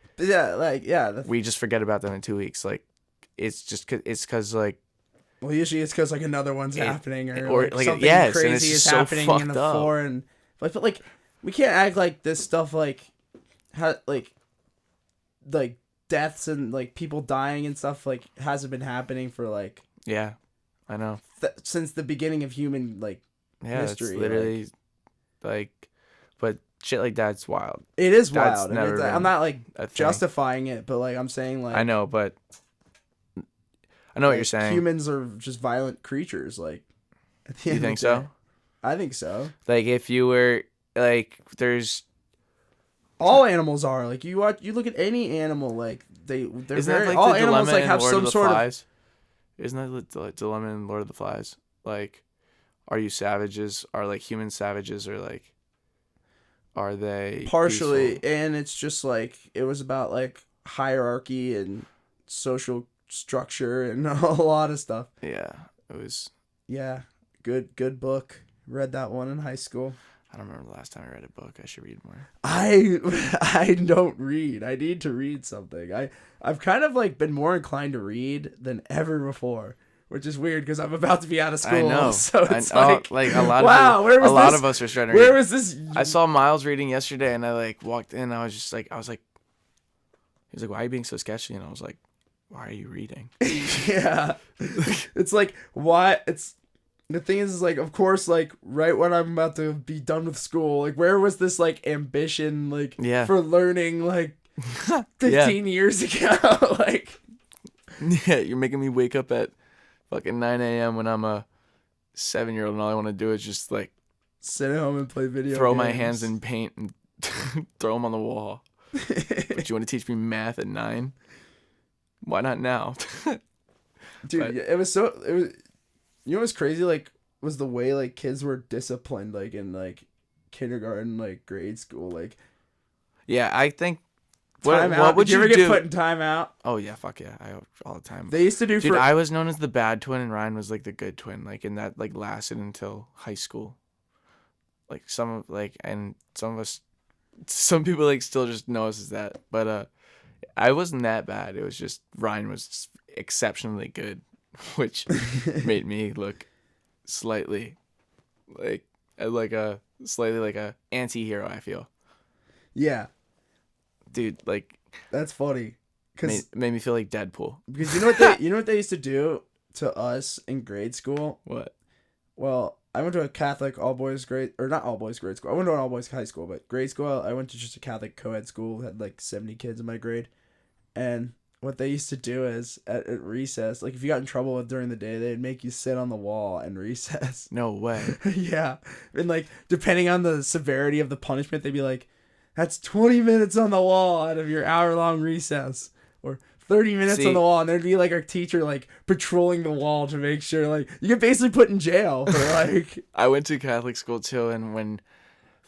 we just forget about them in 2 weeks. Like it's just because like. Well, usually it's because like another one's happening or like something yes, crazy is so happening in the foreign. But like we can't act like this stuff like like deaths and like people dying and stuff like hasn't been happening for like I know since the beginning of human like history. It's literally like but shit like that's wild. It is wild. I'm not like justifying it, but like I'm saying like I know, but. I know what you're saying. Humans are just violent creatures. Like, at the end you think so? I think so. Like, if you were like, there's all animals are like you look at any animal like they're Isn't very that like all the animals dilemma like have in Lord some of the sort Flies? Isn't that the dilemma in Lord of the Flies? Like, are you savages? Are like humans savages or like? Are they partially? peaceful? And it's just like it was about like hierarchy and social structure and a lot of stuff. Yeah, it was. Yeah, good book. Read that one in high school. I don't remember the last time I read a book. I should read more. I don't read. I need to read something. I've kind of like been more inclined to read than ever before, which is weird because I'm about to be out of school. I know. So it's like a lot of us are starting to read. Where was this? I saw Miles reading yesterday, and I like walked in. I was like, he was like, "Why are you being so sketchy?" And I was like, "Why are you reading?" Yeah, it's like why it's. The thing is like, of course, like, right when I'm about to be done with school, like, where was this, like, ambition, like, for learning, like, 15 years ago? Like, yeah, you're making me wake up at fucking 9 a.m. when I'm a 7-year-old and all I want to do is just, like, sit at home and play video throw games. my hands in paint and throw them on the wall. But you want to teach me math at 9? Why not now? Dude, it was. You know what's crazy, like, was the way, like, kids were disciplined, like, in, like, kindergarten, like, grade school, like. Yeah, I think. What would you ever get put in timeout? Oh, yeah, fuck yeah. All the time. They used to do. Dude, I was known as the bad twin, and Ryan was, like, the good twin, like, and that, like, lasted until high school. Like, some of us, some people, like, still just know us as that. But, I wasn't that bad. It was just, Ryan was exceptionally good. Which made me look slightly like a anti-hero, I feel. Yeah. Dude, like that's funny. Cause made me feel like Deadpool. Because you know what they used to do to us in grade school? What? Well, I went to a Catholic all-boys grade, or not all-boys grade school. I went to an all-boys high school, but grade school, I went to just a Catholic co-ed school. Had like 70 kids in my grade. And what they used to do is at recess, like if you got in trouble during the day, they'd make you sit on the wall in recess. No way. Yeah. And like depending on the severity of the punishment, they'd be like, that's 20 minutes on the wall out of your hour-long recess. Or 30 minutes on the wall. And there'd be like our teacher like patrolling the wall to make sure like you get basically put in jail for like. I went to Catholic school too, and when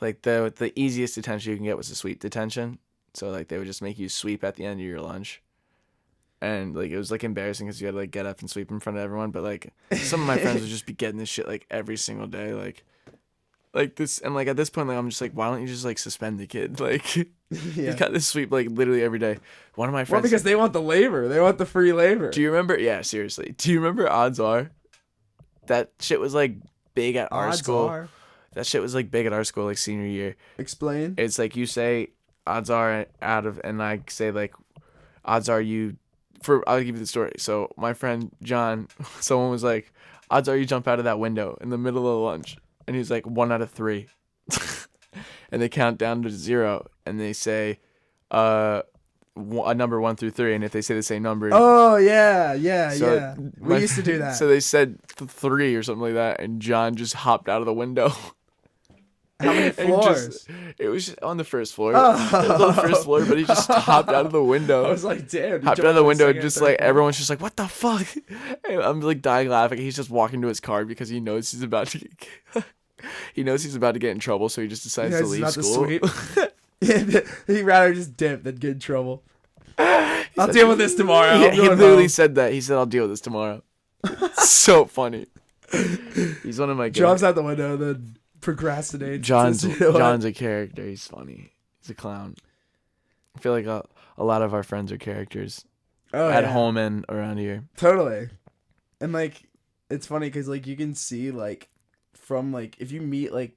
like the easiest detention you can get was a sweep detention. So like they would just make you sweep at the end of your lunch. And, like, it was, like, embarrassing because you had to, like, get up and sweep in front of everyone. But, like, some of my friends would just be getting this shit, like, every single day. Like this. And, like, at this point, like, I'm just like, why don't you just, like, suspend the kid? Like, you got this sweep, like, literally every day. One of my friends. Well, because they want the labor. They want the free labor. Do you remember? Yeah, seriously. Do you remember Odds Are? That shit was, like, big at our school. That shit was, like, big at our school, like, senior year. Explain. It's, like, you say odds are out of, and I say, like, odds are you. I'll give you the story. So my friend John, someone was like, odds are you jump out of that window in the middle of lunch. And he's like, 1 out of 3. And they count down to 0. And they say a number 1 through 3. And if they say the same number. Oh, yeah. We used to do that. So they said 3 or something like that. And John just hopped out of the window. How many And floors? It was just on the first floor. Oh. It was on the first floor, but he just hopped out of the window. I was like, damn. Hopped out of the window and just like everyone's just like, what the fuck? And I'm like dying laughing. He's just walking to his car because he knows he's about to get in trouble, so he just decides to leave school. He'd rather just dip than get in trouble. I'll deal with this tomorrow. Yeah, he literally said that. He said, I'll deal with this tomorrow. So funny. He's one of my jumps out the window, then procrastinates. John's a character. He's funny. He's a clown. I feel like a lot of our friends are characters at home and around here. Totally. And like, it's funny because like you can see like from like if you meet like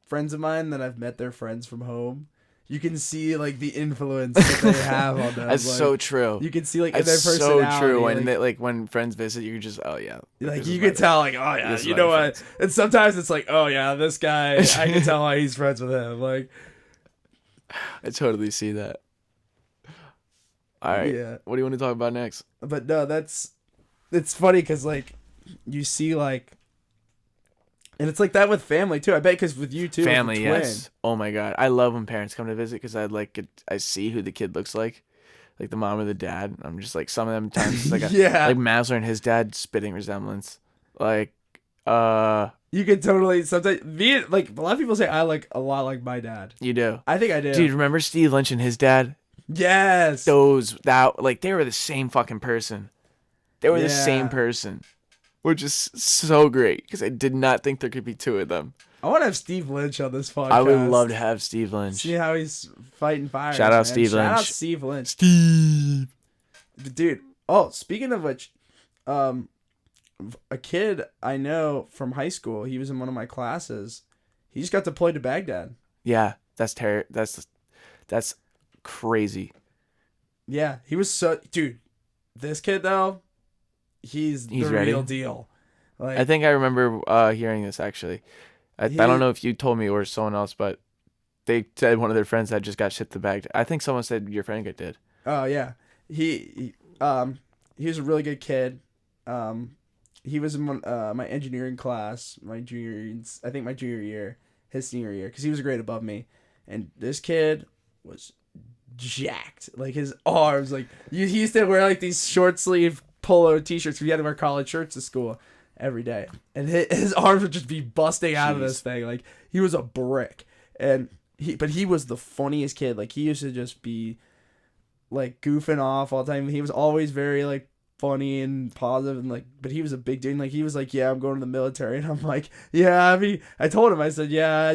friends of mine that I've met their friends from home, you can see like the influence that they have on them. That's like, so true. You can see like that's their personality. So true. When like, when friends visit, you just like you can tell like you know what. Friends. And sometimes it's like this guy I can tell why he's friends with him. Like I totally see that. All right. Yeah. What do you want to talk about next? But no, it's funny because like you see like. And it's like that with family too. I bet because with you too. Family, yes. Oh my god, I love when parents come to visit because I see who the kid looks like the mom or the dad. I'm just like some of them times it's like like Masler and his dad spitting resemblance. Like you can totally sometimes like a lot of people say I like a lot like my dad. You do. I think I do. Dude, remember Steve Lynch and his dad? Yes. They were the same fucking person. They were the same person. Which is so great because I did not think there could be two of them. I want to have Steve Lynch on this podcast. I would love to have Steve Lynch. See how he's fighting fire. Shout out Steve Lynch. Shout out Steve Lynch. Steve. Dude. Oh, speaking of which, a kid I know from high school, he was in one of my classes. He just got deployed to Baghdad. Yeah, that's that's crazy. Yeah, he was dude. This kid though. He's the ready. Real deal. Like, I think I remember hearing this actually. I don't know if you told me or someone else, but they said one of their friends that just got shipped to Baghdad. I think someone said your friend did. Oh yeah, he was a really good kid. He was in my engineering class, my junior year, his senior year, because he was a grade above me, and this kid was jacked. Like his arms, like he used to wear like these short sleeve polo t-shirts. We had to wear college shirts to school every day, and his arms would just be busting out of this thing. Like he was a brick, and he was the funniest kid. Like he used to just be like goofing off all the time. He was always very like funny and positive, and like, but he was a big dude. And, like he was like, yeah, I'm going to the military, and I'm like, yeah. I told him, I said, yeah,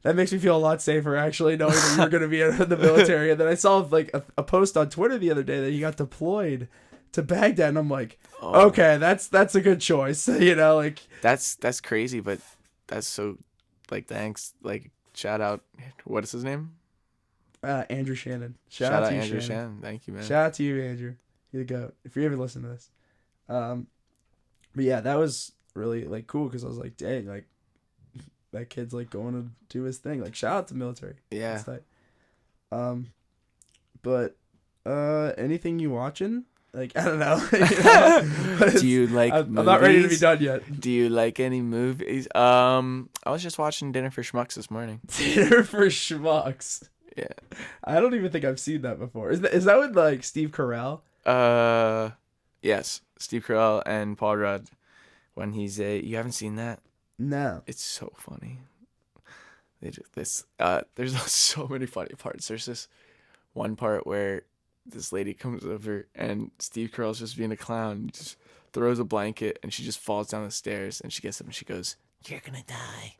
that makes me feel a lot safer actually, knowing that you're going to be in the military. And then I saw like a post on Twitter the other day that he got deployed to Baghdad, and I'm like, okay, that's a good choice. Like that's crazy, but that's so like thanks, like shout out. What is his name? Andrew Shannon. Shout out to you, Andrew Shannon. Thank you, man. Shout out to you, Andrew. You're the goat. If you ever listen to this, but yeah, that was really like cool because I was like, dang, like that kid's like going to do his thing. Like shout out to military. Yeah. But anything you watching? Like, I don't know. Do you like I'm not ready to be done yet. Do you like any movies? I was just watching Dinner for Schmucks this morning. Dinner for Schmucks. Yeah. I don't even think I've seen that before. Is that with like Steve Carell? Yes. Steve Carell and Paul Rudd. When you haven't seen that? No. It's so funny. There's so many funny parts. There's this one part where this lady comes over and Steve Carell's just being a clown. He just throws a blanket and she just falls down the stairs and she gets up and she goes, "You're gonna die."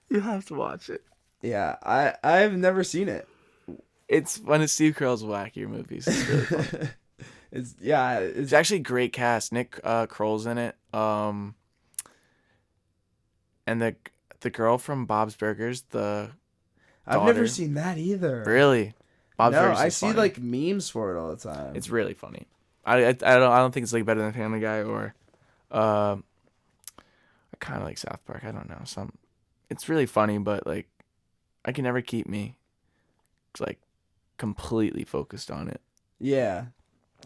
You have to watch it. Yeah, I've never seen it. It's one of Steve Carell's wackier movies. It's really fun. It's actually a great cast. Nick Kroll's in it. And the girl from Bob's Burgers, the I've daughter. never seen that either. Really? Bob's Burgers I is see funny. like memes for it all the time. It's really funny. I don't think it's like better than Family Guy or I kind of like South Park. I don't know. It's really funny, but like I can never keep me like completely focused on it. Yeah.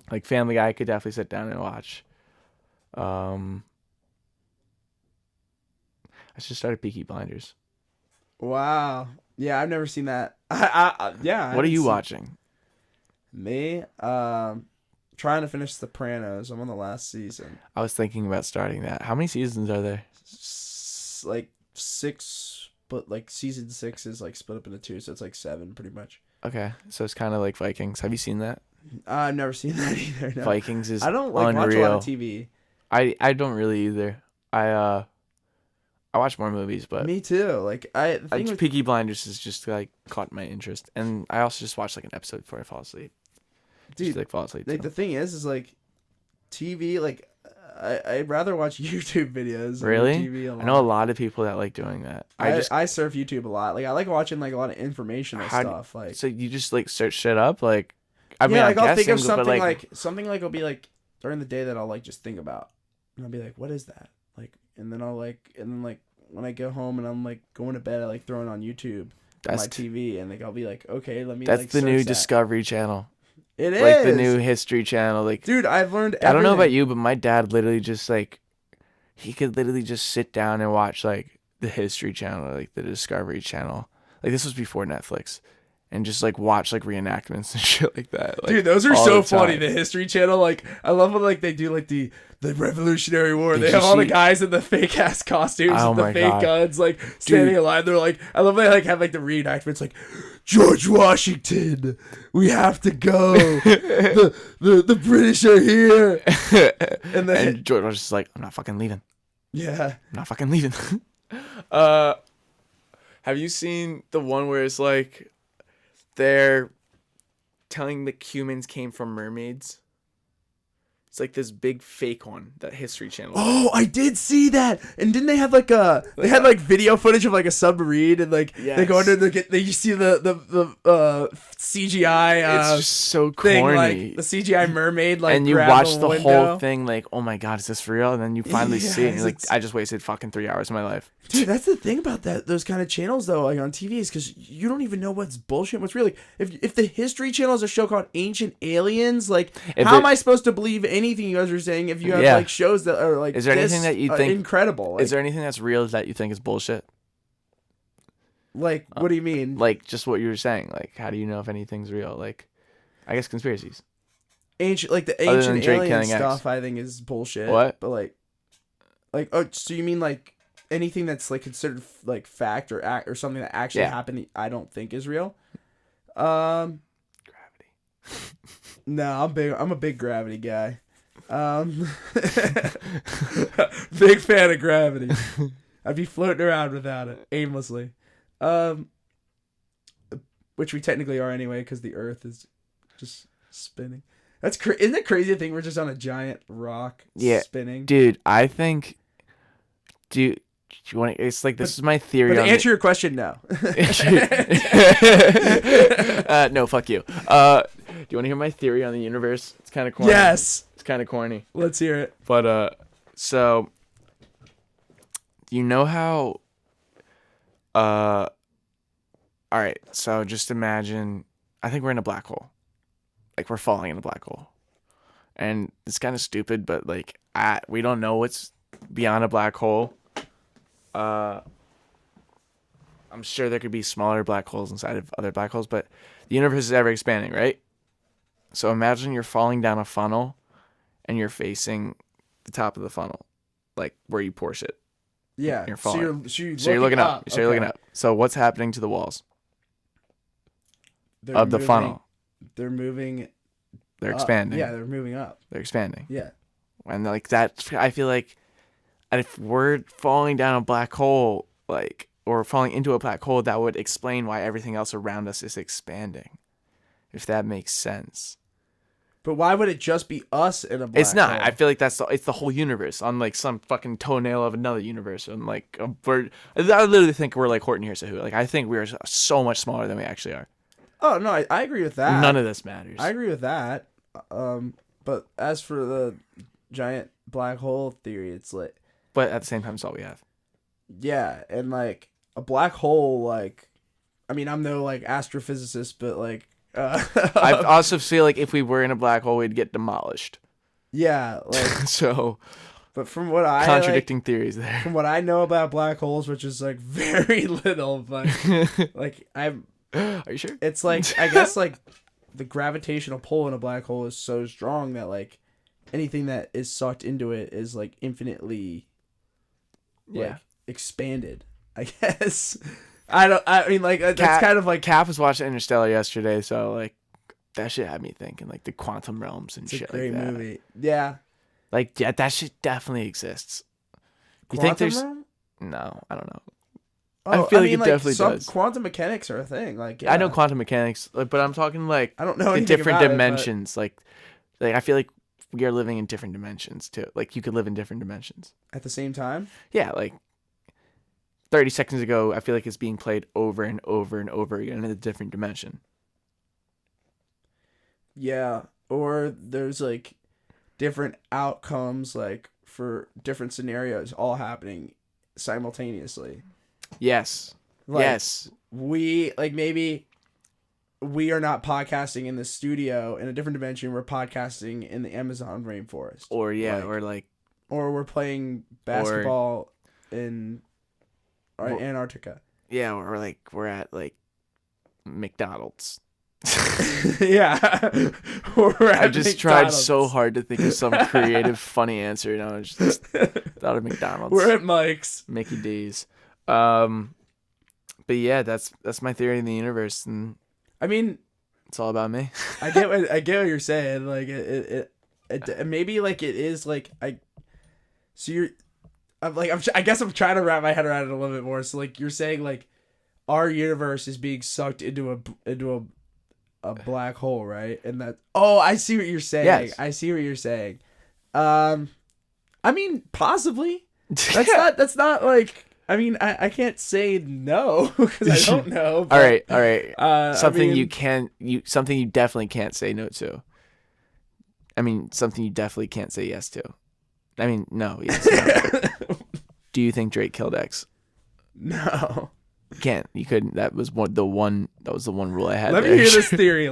Like Family Guy, I could definitely sit down and watch. I just started Peaky Blinders. Wow. Yeah, I've never seen that. Yeah. What are you watching? Me? Trying to finish Sopranos. I'm on the last season. I was thinking about starting that. How many seasons are there? Like 6, but like season 6 is like split up into 2, so it's like 7 pretty much. Okay, so it's kind of like Vikings. Have you seen that? I've never seen that either. No. Vikings is I don't like unreal. watch a lot of TV. I don't really either. I watch more movies, but me too. Like Peaky Blinders has just like caught my interest, and I also just watched like an episode before I fall asleep. Dude, just, like fall asleep. Like the thing is like TV. Like I'd rather watch YouTube videos. Really? Than TV a lot. I know a lot of people that like doing that. I surf YouTube a lot. Like I like watching like a lot of informational stuff. Like so you just like search shit up. Like I mean, like I'll think of guessing, something but, like something like will be like during the day that I'll like just think about, and I'll be like, what is that? Like, and then when I go home and I'm like going to bed, I like throw it on YouTube on my TV, and like I'll be like, okay, let me. That's like, the new search that. Discovery Channel. It is like the new History Channel. Like, dude, I've learned everything. I don't know about you, but my dad literally just like he could literally just sit down and watch like the History Channel, or, like the Discovery Channel. Like this was before Netflix. And just like watch like reenactments and shit like that. Like, dude, those are so funny. The History Channel, like I love when like they do like the Revolutionary War. They have all the guys in the fake ass costumes with the fake guns, like standing alive. They're like, I love when they like have like the reenactments, like George Washington, we have to go. the British are here. And George was just like, I'm not fucking leaving. Yeah, I'm not fucking leaving. Have you seen the one where it's like they're telling the humans came from mermaids? It's like this big fake one that History Channel. Oh, I did see that. And didn't they have like they had like video footage of like a submarine and like they go under you see the CGI it's just so corny. Thing, like the CGI mermaid like and you watch the whole thing like, oh my god, is this for real? And then you finally see it and you're like, I just wasted fucking 3 hours of my life. Dude, that's the thing about those kind of channels though, like on TV, is because you don't even know what's bullshit, what's real. Like if the History Channel is a show called Ancient Aliens, like how am I supposed to believe anything you guys are saying if you have like shows that are like is there anything that you think incredible? Like, is there anything that's real that you think is bullshit? Like what do you mean? Like just what you were saying. Like how do you know if anything's real? Like I guess conspiracies. Ancient alien stuff I think is bullshit. What? But like oh, so you mean like anything that's like considered like fact or something that actually happened I don't think is real? Gravity. No, I'm a big Gravity guy. Big fan of Gravity. I'd be floating around without it aimlessly. Which we technically are anyway because the Earth is just spinning. Isn't it crazy to think we're just on a giant rock spinning? Dude, I think do you want to, it's like this is my theory. But to answer your question, no. No, fuck you. Do you want to hear my theory on the universe? It's kind of corny. Yes. It's kind of corny. Let's hear it. But so you know how all right, so just imagine, I think we're in a black hole. Like we're falling in a black hole. And it's kind of stupid, but like we don't know what's beyond a black hole. I'm sure there could be smaller black holes inside of other black holes, but the universe is ever expanding, right? So imagine you're falling down a funnel and you're facing the top of the funnel, like where you pour shit. Yeah. You're falling. So you're looking up. So you're looking up. So what's happening to the walls of the funnel? They're moving. They're expanding. Yeah, they're moving up. They're expanding. Yeah. And like that, I feel like if we're falling down a black hole, like, or falling into a black hole, that would explain why everything else around us is expanding. If that makes sense. But why would it just be us in a black hole? It's not. I feel like it's the whole universe on like some fucking toenail of another universe. And like I literally think we're like Horton Hears a Who. Like I think we are so much smaller than we actually are. Oh no, I agree with that. None of this matters. I agree with that. But as for the giant black hole theory, it's like. But at the same time, it's all we have. Yeah, and like a black hole, like, I mean, I'm no like astrophysicist, but like. I also feel like if we were in a black hole, we'd get demolished. Yeah, like so But from what I contradicting theories there. From what I know about black holes, which is like very little, but like Are you sure? it's like I guess like the gravitational pull in a black hole is so strong that like anything that is sucked into it is like infinitely expanded, I guess. I mean like that's kind of like Cap was watching Interstellar yesterday, so like that shit had me thinking like the quantum realms and shit like that. It's a great movie. Yeah. Like that shit definitely exists. You Quantum think there's realm? No, I don't know. Oh, I feel like it definitely does. Quantum mechanics are a thing. Like I know quantum mechanics, but I'm talking like I don't know the different about dimensions. Like I feel like we are living in different dimensions too. Like you could live in different dimensions at the same time. Yeah, like 30 seconds ago, I feel like it's being played over and over and over again in a different dimension. Yeah, or there's like different outcomes, like for different scenarios, all happening simultaneously. Yes. Like, yes. Maybe we are not podcasting in the studio in a different dimension. We're podcasting in the Amazon rainforest. Or or we're playing basketball in Antarctica. Yeah, or like we're at like McDonald's. Yeah. I just tried so hard to think of some creative, funny answer. And I was just thought of McDonald's. We're at Mike's. Mickey D's. But yeah, that's my theory in the universe, and I mean, it's all about me. I get what you're saying. Like it maybe like it is like I guess I'm trying to wrap my head around it a little bit more. So like you're saying like our universe is being sucked into a black hole, right? And that I see what you're saying. Yes. I see what you're saying. I mean, possibly. That's not like. I mean, I can't say no because I don't know. But, all right. Something you definitely can't say no to. I mean, something you definitely can't say yes to. I mean, no. Yes, no. Do you think Drake killed X? No. You can't. You couldn't. That was the one rule I had. Let me hear this theory.